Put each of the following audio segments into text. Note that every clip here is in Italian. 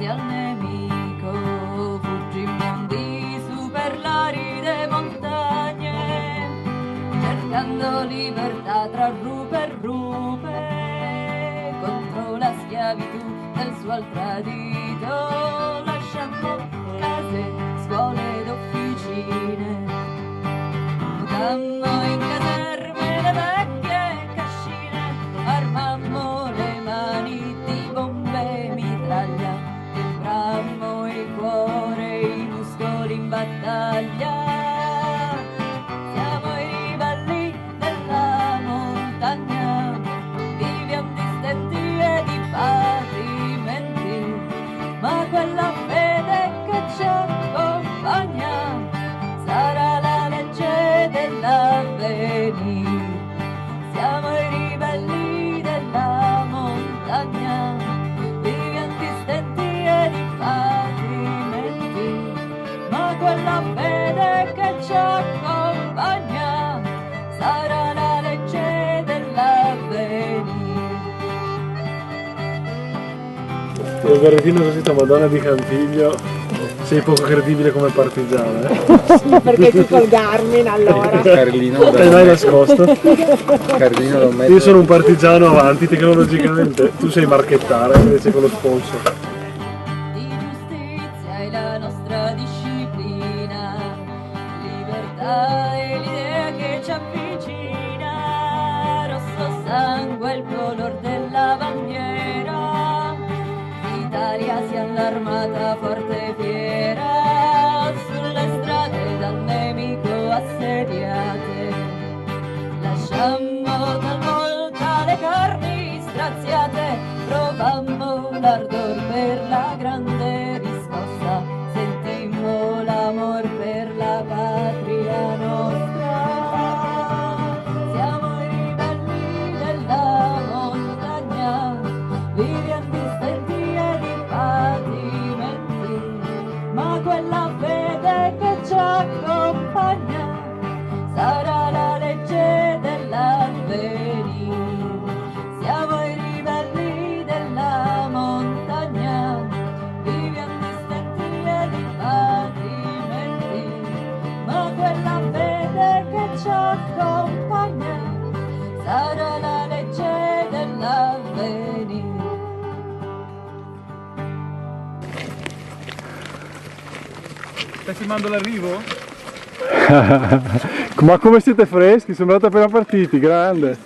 davanti al nemico, fuggimmo di su per l'aride montagne, cercando libertà tra rupe e rupe, contro la schiavitù del suo tradito, lasciando case, scuole ed officine, mutammo in caserme le vecchie cascine, armammo le mani di bombe e mitraglia, timbrammo il cuore e i muscoli in battaglia. Siamo i ribelli della montagna, viviamo distenti e di patimenti, ma quella fede che ci accompagna sarà la legge dell'avvenire. Siamo i ribelli della montagna, viviamo distenti e di patimenti, ma quella fede che ci accompagna sarà la legge dell'avvenire. Il berrettino così, sta Madonna di Campiglio, sei poco credibile come partigiano, Sì, perché tu col Garmin allora. Carlino Te l'hai nascosto? Carlino lo mette. Io sono un partigiano avanti tecnologicamente, tu sei marchettare invece con lo sponsor. Di giustizia è la nostra disciplina, libertà è l'idea che ci avvicina, rosso sangue è il color della bandiera, l'Italia sia l'armata forte e fiera, sulle strade dal nemico assediate, lasciammo talvolta le carni straziate, provammo l'ardor per la grande riscossa, sentimmo l'amor per la patria nostra. Siamo i ribelli della montagna, viviamo distenti e di patimenti, ma quella fede che ci accompagna sarà la legge dell'avvenire. Siamo i ribelli della montagna, viviamo distenti e di patimenti, ma quella fede che ci accompagna sarà la legge dell'avvenire. Stai filmando l'arrivo? Ma come siete freschi, sembrate appena partiti, grande.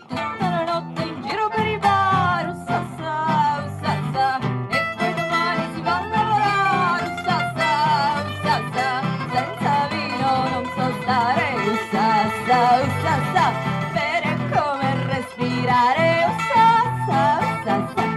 Tutta la notte in giro per i bar, ussassa, ussassa, e poi domani si va a lavorare, ussassa, ussassa, senza vino non so stare, ussassa, ussassa, bere come respirare, ussassa, ussassa.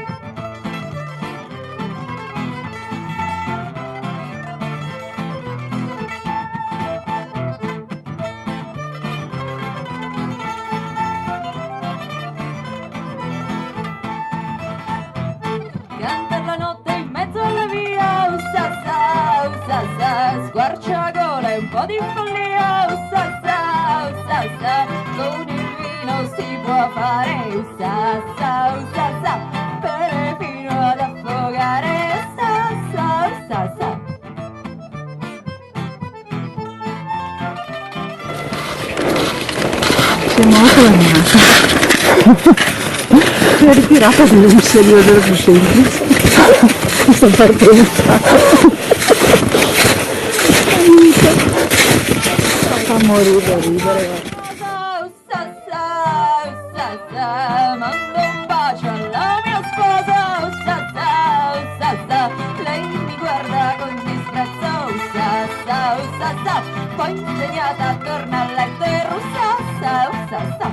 Canta la notte in mezzo alla via, ussassa, ussassa, squarciagola e un po' di follia, ussassa, ussassa, con il vino si può fare, ussassa, ussassa, bere fino ad affogare, ussassa, ussassa. Sei molto laminata. Si è ritirata di un serio delle più semplici. Questa partenza. Fa morire da ridere. Ussassa, ussassa, mando un bacio alla mia sposa, ussassa, ussassa, lei mi guarda con disprezzo, ussassa, ussassa, poi insegnata torna a letto e ussassa, ussassa.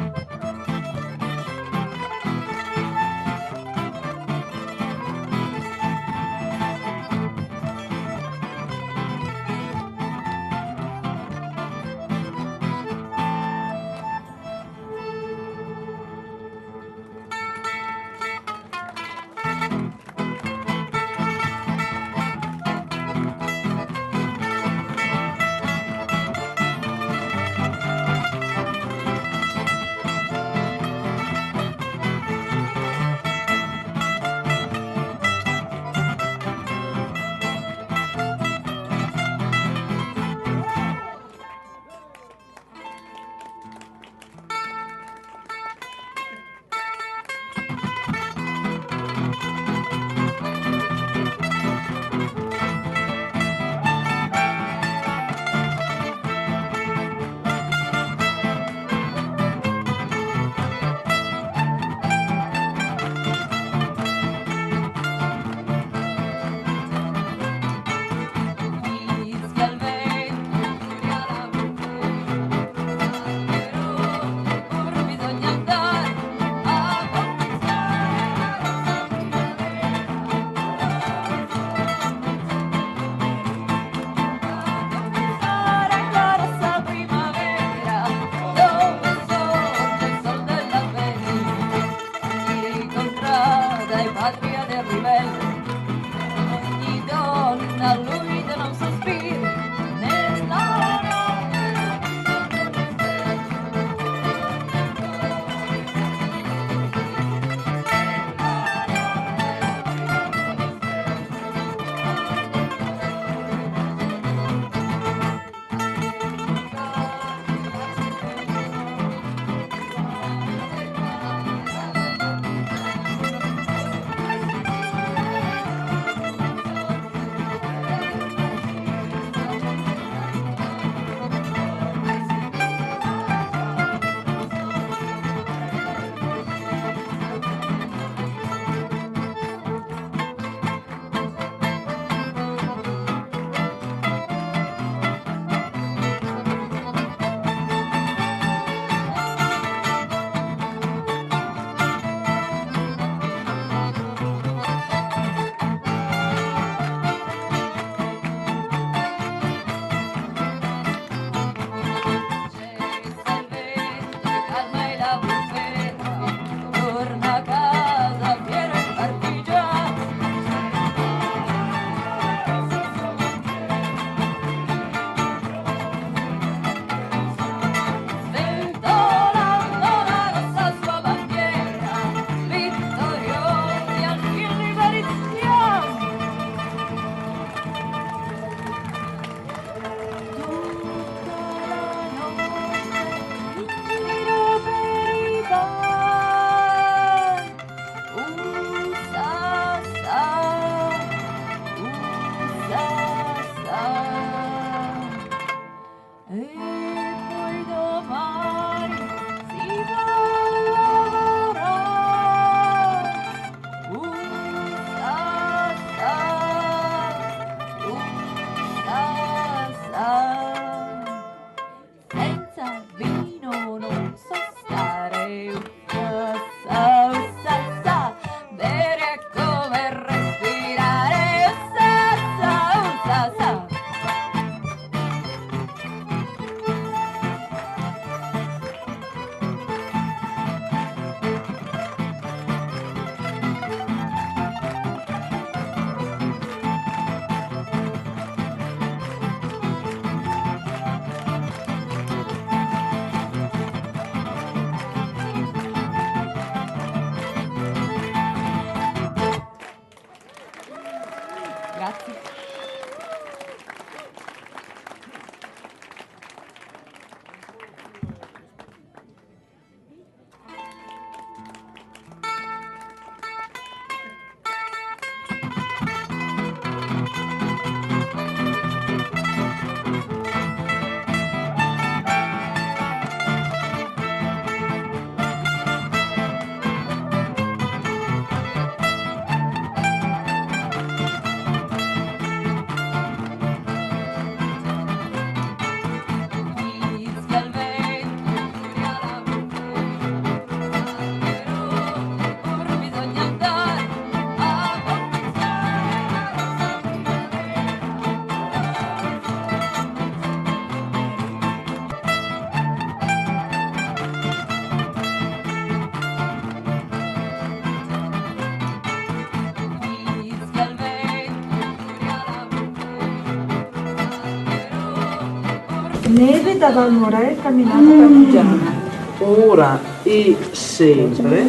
Neve da Valmorel, camminata partigiana. Ora e sempre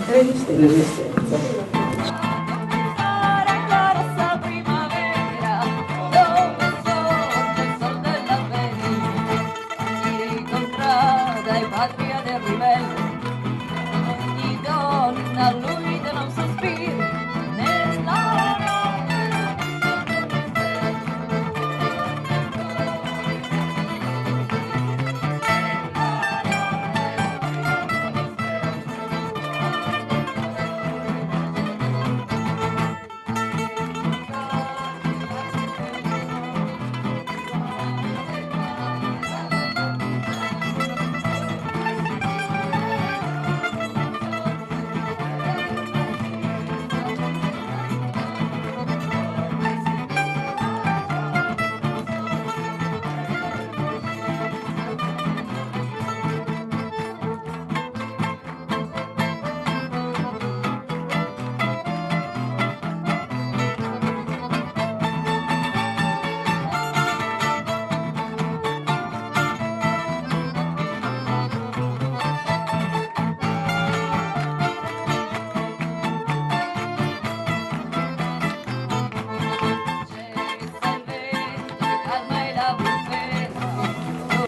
resistenza. La rossa primavera, dove sorge il sol della vela, chi contrada e patria del ribelle, ogni donna a lui dà un sospiro, nella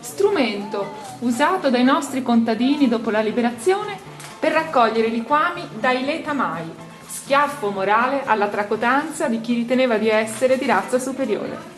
Strumento usato dai nostri contadini dopo la liberazione per raccogliere liquami dai letamai, schiaffo morale alla tracotanza di chi riteneva di essere di razza superiore.